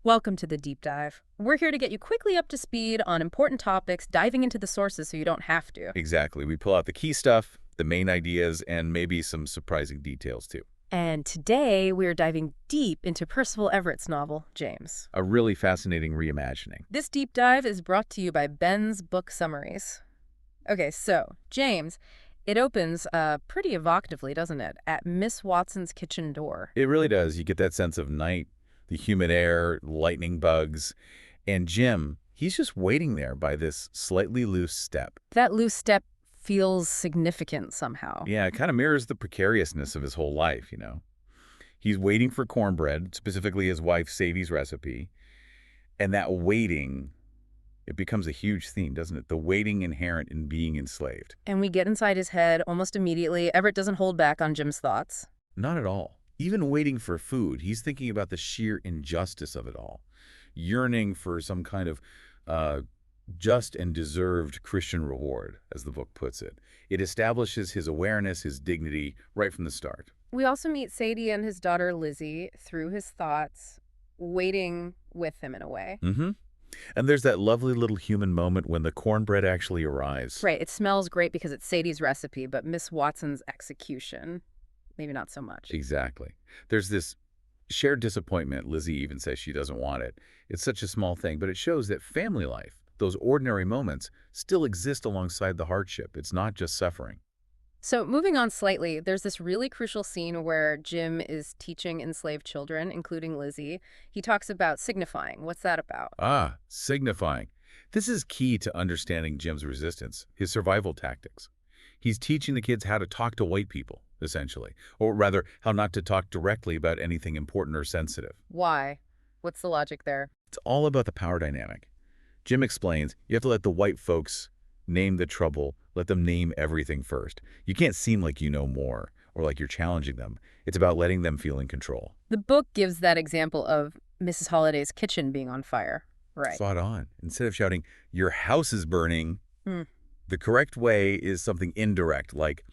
Welcome to the deep dive. We're here to get you quickly up to speed on important topics, diving into the sources so you don't have to. Exactly. We pull out the key stuff, the main ideas, and maybe some surprising details too. And today we're diving deep into Percival Everett's novel, James. A really fascinating reimagining. This deep dive is brought to you by Ben's Book Summaries. Okay, so, James, it opens pretty evocatively, doesn't it, at Miss Watson's kitchen door. It really does. You get that sense of night, the humid air, lightning bugs, and Jim, he's just waiting there by this slightly loose step. That loose step feels significant somehow. Yeah, it kind of mirrors the precariousness of his whole life. He's waiting for cornbread, specifically his wife Sadie's recipe, and that waiting, it becomes a huge theme, doesn't it? The waiting inherent in being enslaved. And we get inside his head almost immediately. Everett doesn't hold back on Jim's thoughts. Not at all. Even waiting for food, he's thinking about the sheer injustice of it all, yearning for some kind of just and deserved Christian reward, as the book puts it. It establishes his awareness, his dignity, right from the start. We also meet Sadie and his daughter Lizzie through his thoughts, waiting with him in a way. Mm-hmm. And there's that lovely little human moment when the cornbread actually arrives. Right, it smells great because it's Sadie's recipe, but Miss Watson's execution, maybe not so much. Exactly. There's this shared disappointment. Lizzie even says she doesn't want it. It's such a small thing, but it shows that family life, those ordinary moments, still exist alongside the hardship. It's not just suffering. So moving on slightly, there's this really crucial scene where Jim is teaching enslaved children, including Lizzie. He talks about signifying. What's that about? Ah, signifying. This is key to understanding Jim's resistance, his survival tactics. He's teaching the kids how to talk to white people, essentially, or rather, how not to talk directly about anything important or sensitive. Why? What's the logic there? It's all about the power dynamic. Jim explains you have to let the white folks name the trouble, let them name everything first. You can't seem like you know more or like you're challenging them. It's about letting them feel in control. The book gives that example of Mrs. Holliday's kitchen being on fire. Right. Spot on. Instead of shouting, your house is burning, Hmm. the correct way is something indirect, like,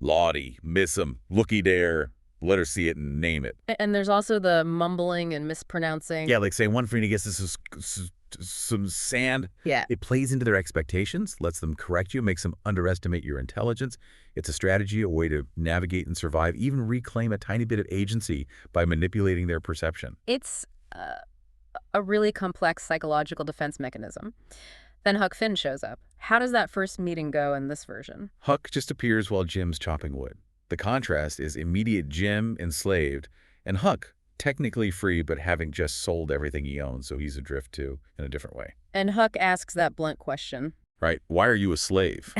Lottie, miss 'em, looky there, let her see it and name it. And there's also the mumbling and mispronouncing. Yeah, like saying one friend gets some sand. Yeah. It plays into their expectations, lets them correct you, makes them underestimate your intelligence. It's a strategy, a way to navigate and survive, even reclaim a tiny bit of agency by manipulating their perception. It's a really complex psychological defense mechanism. Then Huck Finn shows up. How does that first meeting go in this version? Huck just appears while Jim's chopping wood. The contrast is immediate Jim enslaved, and Huck technically free but having just sold everything he owns, so he's adrift too, in a different way. And Huck asks that blunt question. Right? Why are you a slave?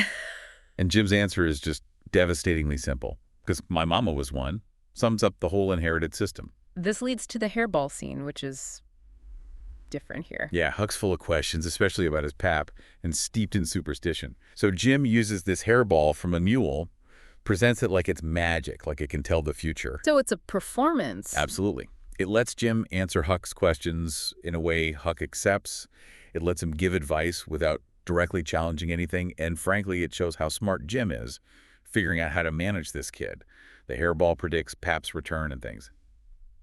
And Jim's answer is just devastatingly simple. Because my mama was one. Sums up the whole inherited system. This leads to the hairball scene, which is different here. Yeah, Huck's full of questions, especially about his pap, and steeped in superstition. So Jim uses this hairball from a mule, presents it like it's magic, like it can tell the future. So it's a performance. Absolutely. It lets Jim answer Huck's questions in a way Huck accepts. It lets him give advice without directly challenging anything. And frankly, it shows how smart Jim is, figuring out how to manage this kid. The hairball predicts Pap's return and things.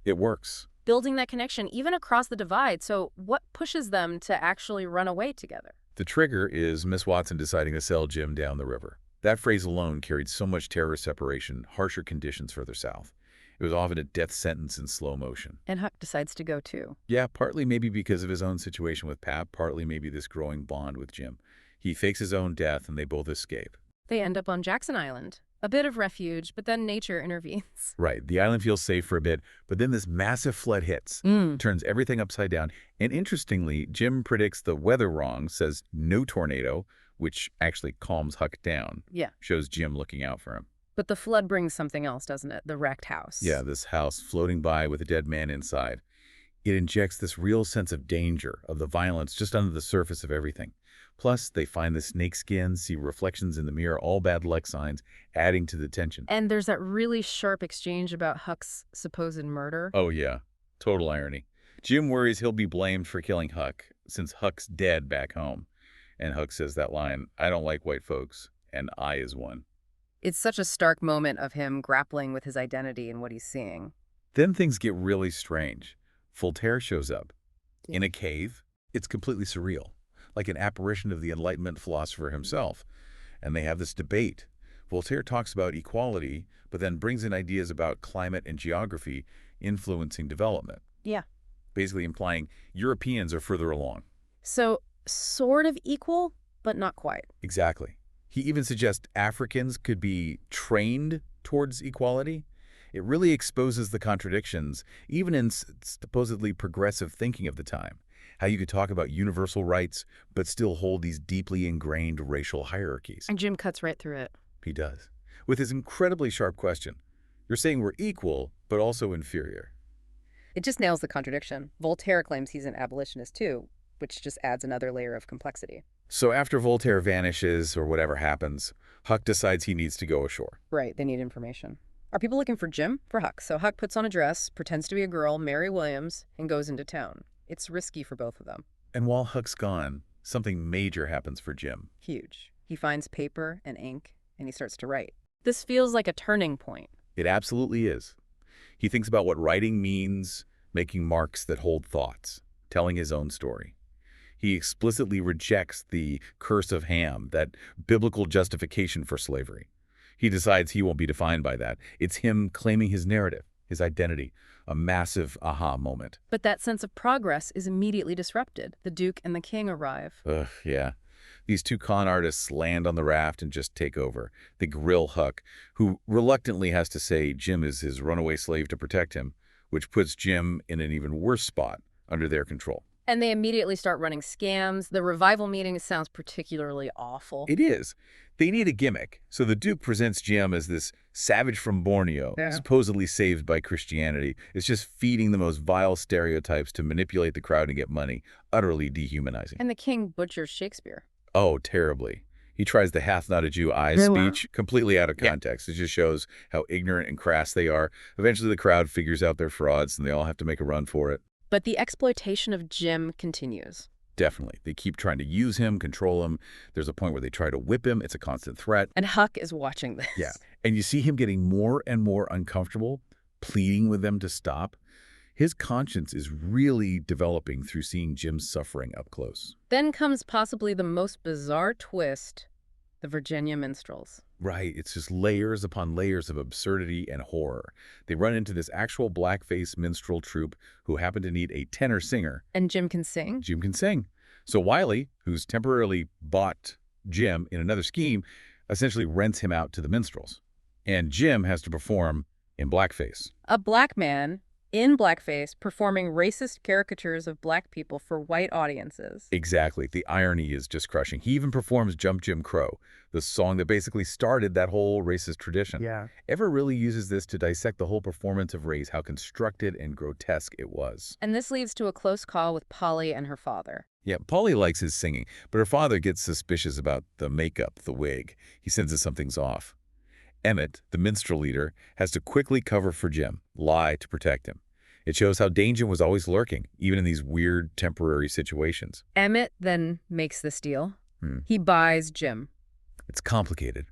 It works. Building that connection even across the divide. So what pushes them to actually run away together? The trigger is Miss Watson deciding to sell Jim down the river. That phrase alone carried so much terror separation, harsher conditions further south. It was often a death sentence in slow motion. And Huck decides to go too. Yeah, partly maybe because of his own situation with Pap, partly maybe this growing bond with Jim. He fakes his own death and they both escape. They end up on Jackson Island. A bit of refuge, but then nature intervenes. Right, the island feels safe for a bit, but then this massive flood hits, turns everything upside down. And interestingly, Jim predicts the weather wrong, says no tornado, which actually calms Huck down. Yeah. Shows Jim looking out for him. But the flood brings something else, doesn't it? The wrecked house. Yeah, this house floating by with a dead man inside. It injects this real sense of danger, of the violence just under the surface of everything. Plus, they find the snake skin, see reflections in the mirror, all bad luck signs, adding to the tension. And there's that really sharp exchange about Huck's supposed murder. Oh yeah, total irony. Jim worries he'll be blamed for killing Huck, since Huck's dead back home. And Huck says that line, I don't like white folks, and I is one. It's such a stark moment of him grappling with his identity and what he's seeing. Then things get really strange. Voltaire shows up Yeah. in a cave. It's completely surreal, like an apparition of the Enlightenment philosopher himself. And they have this debate. Voltaire talks about equality, but then brings in ideas about climate and geography influencing development, Yeah. basically implying Europeans are further along. So sort of equal, but not quite. Exactly. He even suggests Africans could be trained towards equality. It really exposes the contradictions, even in supposedly progressive thinking of the time. How you could talk about universal rights, but still hold these deeply ingrained racial hierarchies. And Jim cuts right through it. He does. With his incredibly sharp question, you're saying we're equal, but also inferior. It just nails the contradiction. Voltaire claims he's an abolitionist too, which just adds another layer of complexity. So after Voltaire vanishes, or whatever happens, Huck decides he needs to go ashore. Right, they need information. Are people looking for Jim? For Huck. So Huck puts on a dress, pretends to be a girl, Mary Williams, and goes into town. It's risky for both of them. And while Huck's gone, something major happens for Jim. Huge. He finds paper and ink, and he starts to write. This feels like a turning point. It absolutely is. He thinks about what writing means, making marks that hold thoughts, telling his own story. He explicitly rejects the curse of Ham, that biblical justification for slavery. He decides he won't be defined by that. It's him claiming his narrative, his identity, a massive aha moment. But that sense of progress is immediately disrupted. The Duke and the King arrive. Ugh, yeah. These two con artists land on the raft and just take over. They grill Huck, who reluctantly has to say Jim is his runaway slave to protect him, which puts Jim in an even worse spot under their control. And they immediately start running scams. The revival meeting sounds particularly awful. It is. They need a gimmick, so the Duke presents Jim as this savage from Borneo, supposedly saved by Christianity. It's just feeding the most vile stereotypes to manipulate the crowd and get money, utterly dehumanizing. And the King butchers Shakespeare. Oh, terribly. He tries the hath not a Jew eyes speech completely out of context. It just shows how ignorant and crass they are. Eventually the crowd figures out their frauds and they all have to make a run for it. But the exploitation of Jim continues. Definitely. They keep trying to use him, control him. There's a point where they try to whip him. It's a constant threat. And Huck is watching this. Yeah. And you see him getting more and more uncomfortable, pleading with them to stop. His conscience is really developing through seeing Jim's suffering up close. Then comes possibly the most bizarre twist, the Virginia Minstrels. Right. It's just layers upon layers of absurdity and horror. They run into this actual blackface minstrel troupe who happen to need a tenor singer. And Jim can sing? Jim can sing. So Wiley, who's temporarily bought Jim in another scheme, essentially rents him out to the minstrels. And Jim has to perform in blackface. A black man in blackface performing racist caricatures of black people for white audiences. Exactly. The irony is just crushing. He even performs Jump Jim Crow, the song that basically started that whole racist tradition. Yeah. Everett really uses this to dissect the whole performance of race, how constructed and grotesque it was. And this leads to a close call with Polly and her father. Yeah, Polly likes his singing, but her father gets suspicious about the makeup, the wig. He senses something's off. Emmett, the minstrel leader, has to quickly cover for Jim, lie to protect him. It shows how danger was always lurking, even in these weird temporary situations. Emmett then makes this deal. He buys Jim. It's complicated.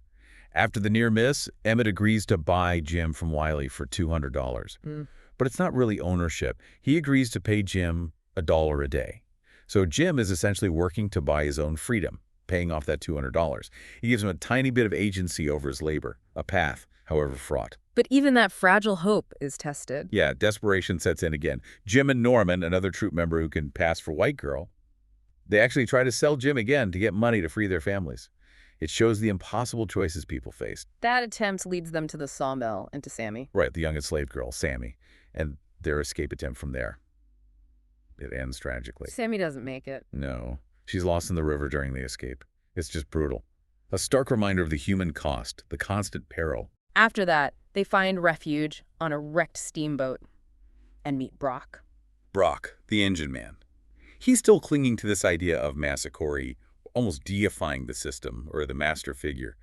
After the near miss, Emmett agrees to buy Jim from Wiley for $200. But it's not really ownership. He agrees to pay Jim $1 a day. So Jim is essentially working to buy his own freedom, paying off that $200. He gives him a tiny bit of agency over his labor, a path, however fraught. But even that fragile hope is tested. Yeah, desperation sets in again. Jim and Norman, another troop member who can pass for white girl, they actually try to sell Jim again to get money to free their families. It shows the impossible choices people faced. That attempt leads them to the sawmill and to Sammy. Right, the young enslaved girl, Sammy, and their escape attempt from there. It ends tragically. Sammy doesn't make it. No, she's lost in the river during the escape. It's just brutal. A stark reminder of the human cost, the constant peril. After that, they find refuge on a wrecked steamboat and meet Brock. Brock, the engine man. He's still clinging to this idea of Massacori, almost deifying the system or the master figure.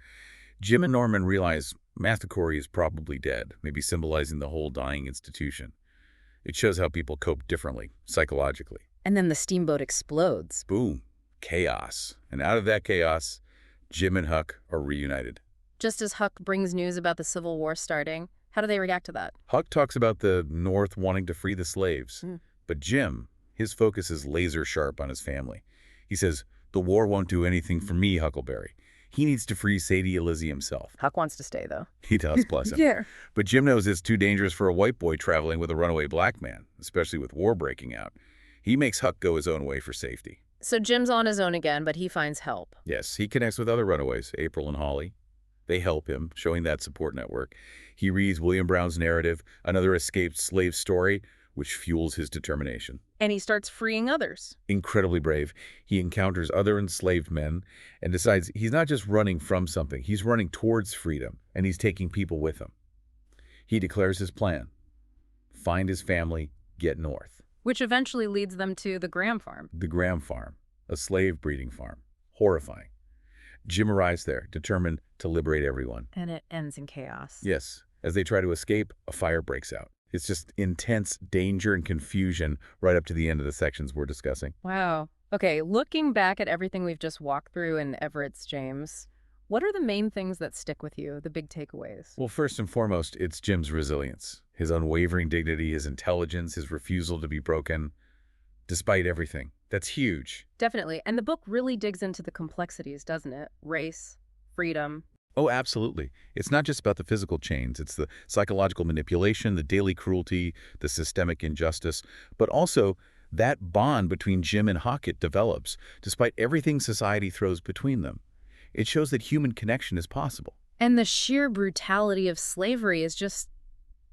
Jim and Norman realize Massacori is probably dead, maybe symbolizing the whole dying institution. It shows how people cope differently, psychologically. And then the steamboat explodes. Boom. Chaos. And out of that chaos, Jim and Huck are reunited. Just as Huck brings news about the Civil War starting, how do they react to that? Huck talks about the North wanting to free the slaves. But Jim, his focus is laser sharp on his family. He says, "The war won't do anything for me, Huckleberry." He needs to free Sadie and Lizzie himself. Huck wants to stay, though. He does, bless him. Yeah. But Jim knows it's too dangerous for a white boy traveling with a runaway black man, especially with war breaking out. He makes Huck go his own way for safety. So Jim's on his own again, but he finds help. Yes, he connects with other runaways, April and Holly. They help him, showing that support network. He reads William Brown's narrative, another escaped slave story, which fuels his determination. And he starts freeing others. Incredibly brave, he encounters other enslaved men and decides he's not just running from something, he's running towards freedom, and he's taking people with him. He declares his plan: find his family, get north. Which eventually leads them to the Graham farm. The Graham farm, a slave breeding farm. Horrifying. Jim arrives there, determined to liberate everyone. And it ends in chaos. Yes, as they try to escape, a fire breaks out. It's just intense danger and confusion right up to the end of the sections we're discussing. Wow. Okay, looking back at everything we've just walked through in Everett's James, what are the main things that stick with you, the big takeaways? Well, first and foremost, it's Jim's resilience, his unwavering dignity, his intelligence, his refusal to be broken, despite everything. That's huge. Definitely. And the book really digs into the complexities, doesn't it? Race, freedom. Oh, absolutely. It's not just about the physical chains. It's the psychological manipulation, the daily cruelty, the systemic injustice, but also that bond between Jim and Huck it develops, despite everything society throws between them. It shows that human connection is possible. And the sheer brutality of slavery is just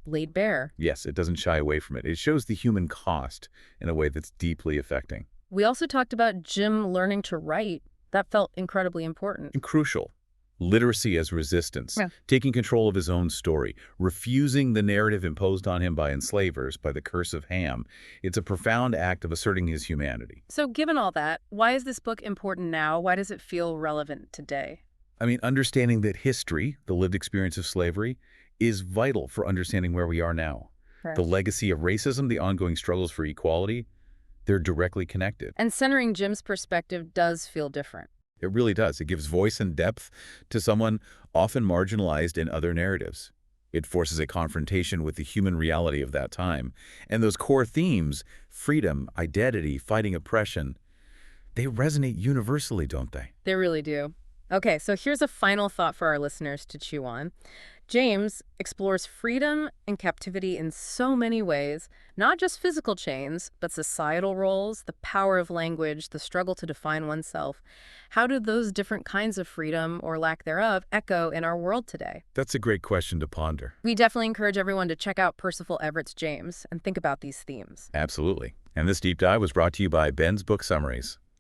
laid bare. Yes, it doesn't shy away from it. It shows the human cost in a way that's deeply affecting. We also talked about Jim learning to write. That felt incredibly important. And crucial. Literacy as resistance, Yeah. taking control of his own story, refusing the narrative imposed on him by enslavers, by the curse of Ham. It's a profound act of asserting his humanity. So given all that, why is this book important now? Why does it feel relevant today? I mean, understanding that history, the lived experience of slavery, is vital for understanding where we are now. Right. The legacy of racism, the ongoing struggles for equality, they're directly connected. And centering Jim's perspective does feel different. It really does. It gives voice and depth to someone often marginalized in other narratives. It forces a confrontation with the human reality of that time. And those core themes, freedom, identity, fighting oppression, they resonate universally, don't they? They really do. Okay, so here's a final thought for our listeners to chew on. James explores freedom and captivity in so many ways, not just physical chains, but societal roles, the power of language, the struggle to define oneself. How do those different kinds of freedom, or lack thereof, echo in our world today? That's a great question to ponder. We definitely encourage everyone to check out Percival Everett's James and think about these themes. Absolutely. And this deep dive was brought to you by Ben's Book Summaries.